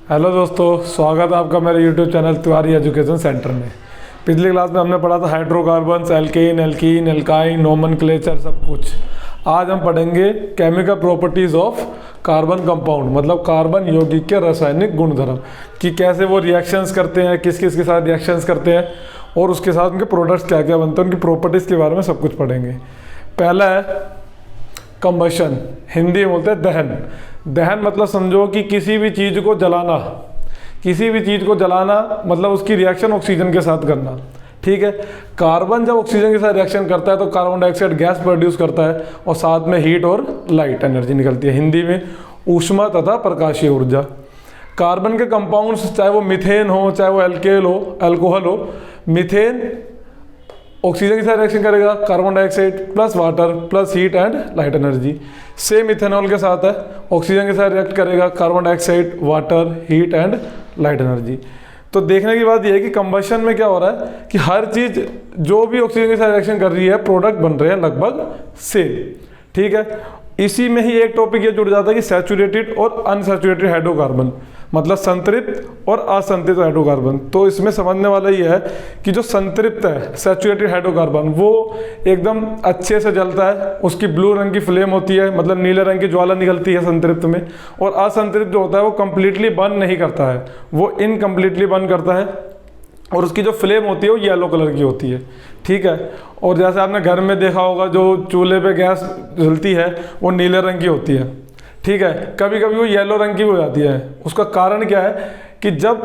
Hello दोस्तों, स्वागत है आपका मेरे YouTube channel Tiwari education centre में। पिछली क्लास में हमने पढ़ा था hydrocarbons, alkane, alkene, alkyne, nomenclature सब कुछ। आज हम पढ़ेंगे chemical properties of carbon compound, मतलब कार्बन यौगिक के रासायनिक गुणधर्म कि कैसे वो रिएक्शंस करते हैं, किस किस के साथ रिएक्शंस करते हैं और उसके साथ उनके प्रोडक्ट्स क्या क्या बनते हैं, उनकी प्रॉपर्टीज़ के बारे में सब कुछ पढ़ेंगे। पहला है कंबशन, हिंदी में बोलते हैं दहन। दहन मतलब समझो कि किसी भी चीज़ को जलाना, किसी भी चीज़ को जलाना मतलब उसकी रिएक्शन ऑक्सीजन के साथ करना। ठीक है, कार्बन जब ऑक्सीजन के साथ रिएक्शन करता है तो कार्बन डाइऑक्साइड गैस प्रोड्यूस करता है और साथ में हीट और लाइट एनर्जी निकलती है, हिंदी में ऊष्मा तथा प्रकाशीय ऊर्जा। कार्बन के कंपाउंड्स चाहे वो मीथेन हो, चाहे वो अल्कोहल हो, मीथेन ऑक्सीजन के साथ रिएक्शन करेगा, carbon dioxide plus water plus heat and light energy. Same ethanol के साथ है, ऑक्सीजन के साथ रिएक्ट करेगा, carbon dioxide, water, heat and light energy. तो देखने की बात यह है कि कंबशन में क्या हो रहा है कि हर चीज़ जो भी ऑक्सीजन के साथ रिएक्शन कर रही है प्रोडक्ट बन रहे हैं लगभग सेम। ठीक है, इसी में ही एक टॉपिक ये जुड़ जाता है कि सैचुरेटेड और अनसैचुरेटेड हाइड्रोकार्बन, मतलब संतृप्त और असंतृप्त हाइड्रोकार्बन। तो इसमें समझने वाला ये है कि जो संतृप्त है सैचुरेटेड हाइड्रोकार्बन वो एकदम अच्छे से जलता है, उसकी ब्लू रंग की फ्लेम होती है, मतलब नीले रंग की ज्वाला निकलती है संतृप्त में। और असंतृप्त जो होता है वो कंप्लीटली बर्न नहीं करता है, वो इनकम्प्लीटली बर्न करता है और उसकी जो फ्लेम होती है वो येलो कलर की होती है। ठीक है, और जैसे आपने घर में देखा होगा जो चूल्हे पे गैस जलती है वो नीले रंग की होती है। ठीक है, कभी कभी वो येलो रंग की हो जाती है। उसका कारण क्या है कि जब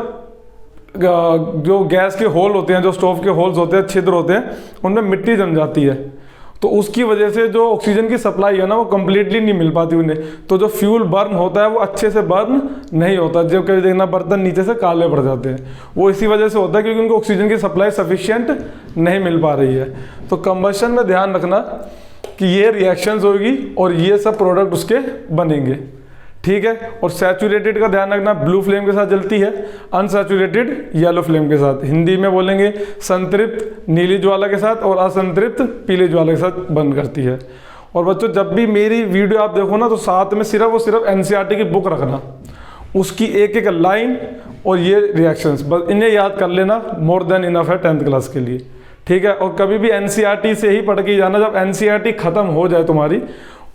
जो गैस के होल होते हैं, जो स्टोव के होल्स होते हैं, छिद्र होते हैं, उनमें मिट्टी जम जाती है, तो उसकी वजह से जो ऑक्सीजन की सप्लाई है ना वो कम्प्लीटली नहीं मिल पाती उन्हें। तो जो फ्यूल बर्न होता है वो अच्छे से बर्न नहीं होता। जब कभी देखना बर्तन नीचे से काले पड़ जाते हैं, वो इसी वजह से होता है क्योंकि उनको ऑक्सीजन की सप्लाई सफिशिएंट नहीं मिल पा रही है। तो कंबशन में ध्यान रखना कि ये रिएक्शंस होगी और ये सब प्रोडक्ट उसके बनेंगे। ठीक है, और सैचुरेटेड का ध्यान रखना, ब्लू फ्लेम के साथ जलती है, अनसैचुरेटेड येलो फ्लेम के साथ। हिंदी में बोलेंगे संतृप्त नीली ज्वाला के साथ और असंतृप्त पीली ज्वाला के साथ बंद करती है। और बच्चों जब भी मेरी वीडियो आप देखो ना तो साथ में सिर्फ और सिर्फ एनसीईआरटी की बुक रखना, उसकी एक एक लाइन और ये रिएक्शंस, बस इन्हें याद कर लेना, मोर देन इनफ है 10th क्लास के लिए। ठीक है, और कभी भी एनसीईआरटी से ही पढ़ के जाना। जब एनसीईआरटी खत्म हो जाए तुम्हारी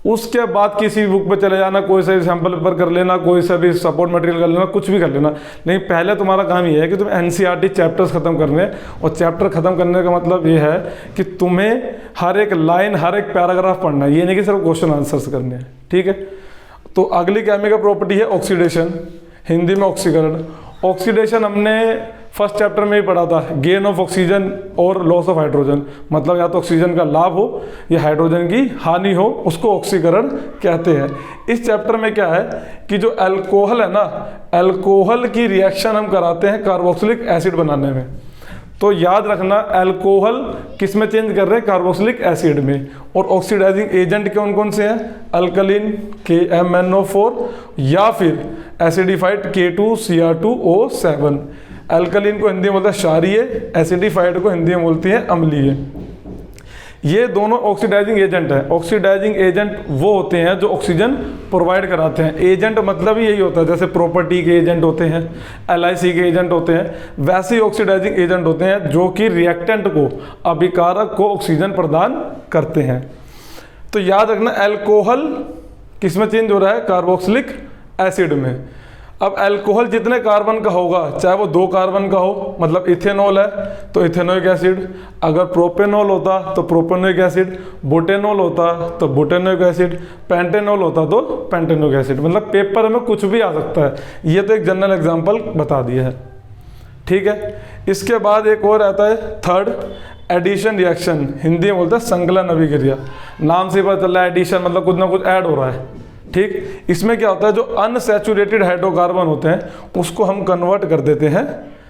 उसके बाद किसी भी बुक पे चले जाना, कोई सा भी सैम्पल पेपर कर लेना, कोई सा भी सपोर्ट मटेरियल कर लेना, कुछ भी कर लेना। लेकिन पहले तुम्हारा काम ये है कि तुम एनसीईआरटी चैप्टर्स खत्म करने हैं। और चैप्टर खत्म करने का मतलब ये है कि तुम्हें हर एक लाइन, हर एक पैराग्राफ पढ़ना है, ये नहीं कि सिर्फ क्वेश्चन आंसर्स करने हैं। ठीक है, तो अगली केमिकल प्रॉपर्टी है ऑक्सीडेशन, हिंदी में ऑक्सीकरण। ऑक्सीडेशन हमने फर्स्ट चैप्टर में ही पढ़ा था, गेन ऑफ ऑक्सीजन और लॉस ऑफ हाइड्रोजन, मतलब या तो ऑक्सीजन का लाभ हो या हाइड्रोजन की हानि हो, उसको ऑक्सीकरण कहते हैं। इस चैप्टर में क्या है कि जो अल्कोहल है ना, अल्कोहल की रिएक्शन हम कराते हैं कार्बोक्सिलिक एसिड बनाने में। तो याद रखना अल्कोहल किस में चेंज कर रहे हैं, कार्बोक्सिलिक एसिड में। और ऑक्सीडाइजिंग एजेंट कौन कौन से हैं, अल्कलीन KMnO4 या फिर एसिडिफाइड K2Cr2O7। अल्कलीन को हिंदी में बोलते हैं क्षारीय, एसिडिफाइड को हिंदी में बोलती है अम्लीय। ये दोनों ऑक्सीडाइजिंग एजेंट है। ऑक्सीडाइजिंग एजेंट वो होते हैं जो ऑक्सीजन प्रोवाइड कराते हैं। एजेंट मतलब ही यही होता है, जैसे प्रॉपर्टी के एजेंट होते हैं, LIC के एजेंट होते हैं, वैसे ही ऑक्सीडाइजिंग एजेंट होते हैं जो कि रिएक्टेंट को, अभिकारक को ऑक्सीजन प्रदान करते हैं। तो याद रखना अल्कोहल किस में चेंज हो रहा है, कार्बोक्सिलिक एसिड में। अब अल्कोहल जितने कार्बन का होगा, चाहे वो 2 कार्बन का हो, मतलब इथेनॉल है तो इथेनोइक एसिड, अगर प्रोपेनॉल होता तो प्रोपेनोइक एसिड, बुटेनॉल होता तो बुटेनोइक एसिड, पेंटेनॉल होता तो पेंटेनोइक एसिड। मतलब पेपर में कुछ भी आ सकता है, ये तो एक जनरल एग्जांपल बता दिया है। ठीक है, इसके बाद एक और आता है थर्ड, एडिशन रिएक्शन, हिंदी में बोलते हैं संकलन अभिक्रिया। नाम से पता चल रहा है एडिशन मतलब कुछ ना कुछ ऐड हो रहा है। ठीक, इसमें क्या होता है, जो अनसैचुरेटेड हाइड्रोकार्बन होते हैं उसको हम कन्वर्ट कर देते हैं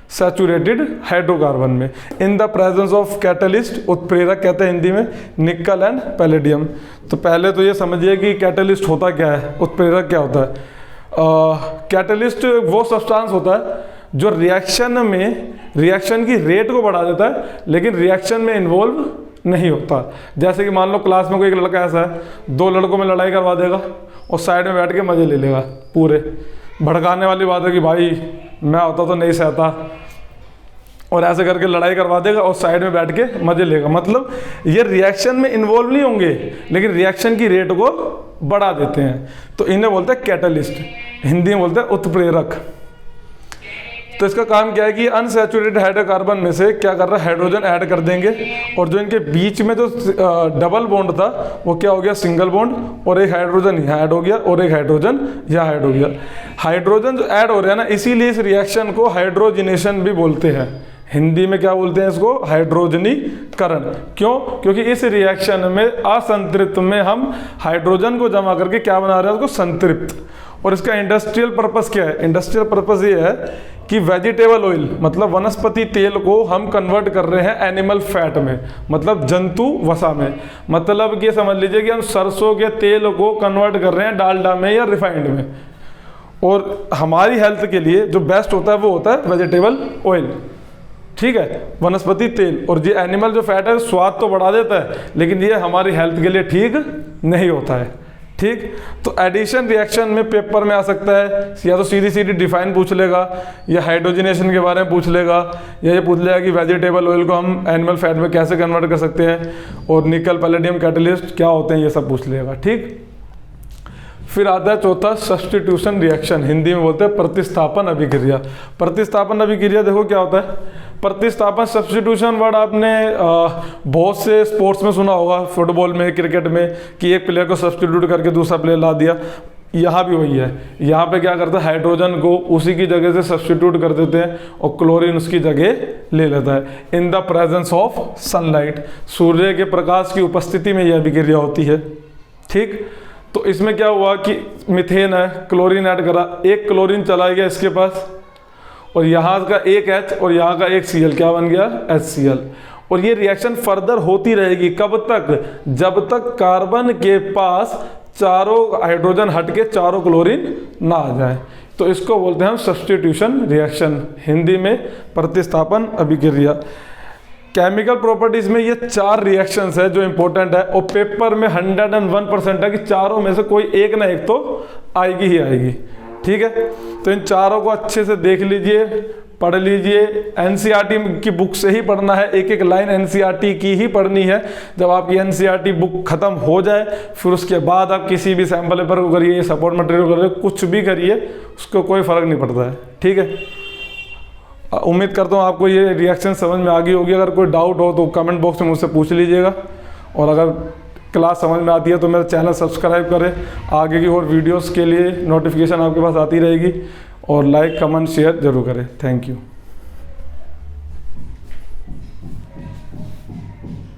सैचुरेटेड हाइड्रोकार्बन में इन द प्रेजेंस ऑफ कैटलिस्ट, उत्प्रेरक कहते हैं हिंदी में, निकल एंड पैलेडियम। तो पहले तो ये समझिए कि कैटलिस्ट होता क्या है, उत्प्रेरक क्या होता है। कैटलिस्ट वो सब्सटेंस होता है जो रिएक्शन की रेट को बढ़ा देता है लेकिन रिएक्शन में इन्वॉल्व नहीं होता। जैसे कि मान लो क्लास में कोई एक लड़का ऐसा है, 2 लड़कों में लड़ाई करवा देगा और साइड में बैठ के मजे ले लेगा पूरे, भड़काने वाली बात है कि भाई मैं होता तो नहीं सहता, और ऐसे करके लड़ाई करवा देगा और साइड में बैठ के मजे लेगा। मतलब ये रिएक्शन में इन्वॉल्व नहीं होंगे, लेकिन रिएक्शन की रेट को बढ़ा देते हैं। तो इन्हें बोलते हैं कैटलिस्ट, हिंदी में बोलते हैं उत्प्रेरक। तो इसका काम क्या है कि अनसैचुरेटेड हाइड्रोकार्बन में से क्या कर रहा है, हाइड्रोजन ऐड कर देंगे, और जो इनके बीच में जो डबल बॉन्ड था वो क्या हो गया, सिंगल बॉन्ड, और एक हाइड्रोजन यहाँ ऐड हो गया और एक हाइड्रोजन यहाँ ऐड हो गया। हाइड्रोजन जो ऐड हो रहा है ना, इसीलिए इस रिएक्शन को हाइड्रोजनेशन भी बोलते हैं। हिंदी में क्या बोलते हैं इसको, हाइड्रोजनीकरण। क्यों? क्योंकि इस रिएक्शन में असंतृप्त में हम हाइड्रोजन को जमा करके क्या बना रहे हैं, उसको संतृप्त। और इसका इंडस्ट्रियल पर्पस क्या है, इंडस्ट्रियल पर्पस ये है कि वेजिटेबल ऑयल मतलब वनस्पति तेल को हम कन्वर्ट कर रहे हैं एनिमल फैट में, मतलब जंतु वसा में। मतलब ये समझ लीजिए कि हम सरसों के तेल को कन्वर्ट कर रहे हैं डालडा में या रिफाइंड में। और हमारी हेल्थ के लिए जो बेस्ट होता है वो होता है वेजिटेबल ऑयल, ठीक है, वनस्पति तेल। और ये एनिमल जो फैट है स्वाद तो बढ़ा देता है, लेकिन ये हमारी हेल्थ के लिए ठीक नहीं होता है, ठीक। तो एडिशन रिएक्शन में पेपर में आ सकता है, या तो सीधी सीधी डिफाइन पूछ लेगा, या हाइड्रोजनेशन के बारे में पूछ लेगा, या ये पूछ लेगा कि वेजिटेबल ऑयल को हम एनिमल फैट में कैसे कन्वर्ट कर सकते हैं, और निकल पैलेडियम कैटलिस्ट क्या होते हैं, ये सब पूछ लेगा, ठीक। फिर आता है चौथा सब्स्टिट्यूशन रिएक्शन, हिंदी में बोलते हैं प्रतिस्थापन अभिक्रिया। प्रतिस्थापन अभिक्रिया देखो क्या होता है, प्रतिस्थापन सब्स्टिट्यूशन वर्ड आपने बहुत से स्पोर्ट्स में सुना होगा, फुटबॉल में, क्रिकेट में, कि एक प्लेयर को सब्स्टिट्यूट करके दूसरा प्लेयर ला दिया। यहाँ भी वही है, यहाँ पे क्या करता है, हाइड्रोजन को उसी की जगह से सब्स्टिट्यूट कर देते हैं और क्लोरीन उसकी जगह ले लेता है। In the presence of sunlight, सूर्य के प्रकाश की उपस्थिति में यह अभिक्रिया होती है, ठीक। तो इसमें क्या हुआ कि मीथेन है, क्लोरीन ऐड करा, एक क्लोरीन चला गया इसके पास, और यहाँ का एक H और यहाँ का एक Cl, क्या बन गया, HCl। और ये रिएक्शन फर्दर होती रहेगी, कब तक, जब तक कार्बन के पास चारों हाइड्रोजन हट के चारों क्लोरीन ना आ जाए। तो इसको बोलते हैं हम सब्स्टिट्यूशन रिएक्शन, हिंदी में प्रतिस्थापन अभिक्रिया। केमिकल प्रॉपर्टीज में ये 4 रिएक्शंस है जो इंपॉर्टेंट है, और पेपर में 101% है कि चारों में से कोई एक ना एक तो आएगी ही आएगी, ठीक है। तो इन चारों को अच्छे से देख लीजिए, पढ़ लीजिए। एनसीईआरटी की बुक से ही पढ़ना है, एक एक लाइन एनसीईआरटी की ही पढ़नी है। जब आपकी एनसीईआरटी बुक खत्म हो जाए, फिर उसके बाद आप किसी भी सैम्पल पेपर को करिए, सपोर्ट मटेरियल करिए, कुछ भी करिए, उसको कोई फ़र्क नहीं पड़ता है, ठीक है। उम्मीद करता हूँ आपको ये रिएक्शन समझ में आ गई होगी। अगर कोई डाउट हो तो कमेंट बॉक्स में मुझसे पूछ लीजिएगा, और अगर क्लास समझ में आती है तो मेरा चैनल सब्सक्राइब करें, आगे की और वीडियोस के लिए नोटिफिकेशन आपके पास आती रहेगी, और लाइक कमेंट शेयर जरूर करें। Thank you.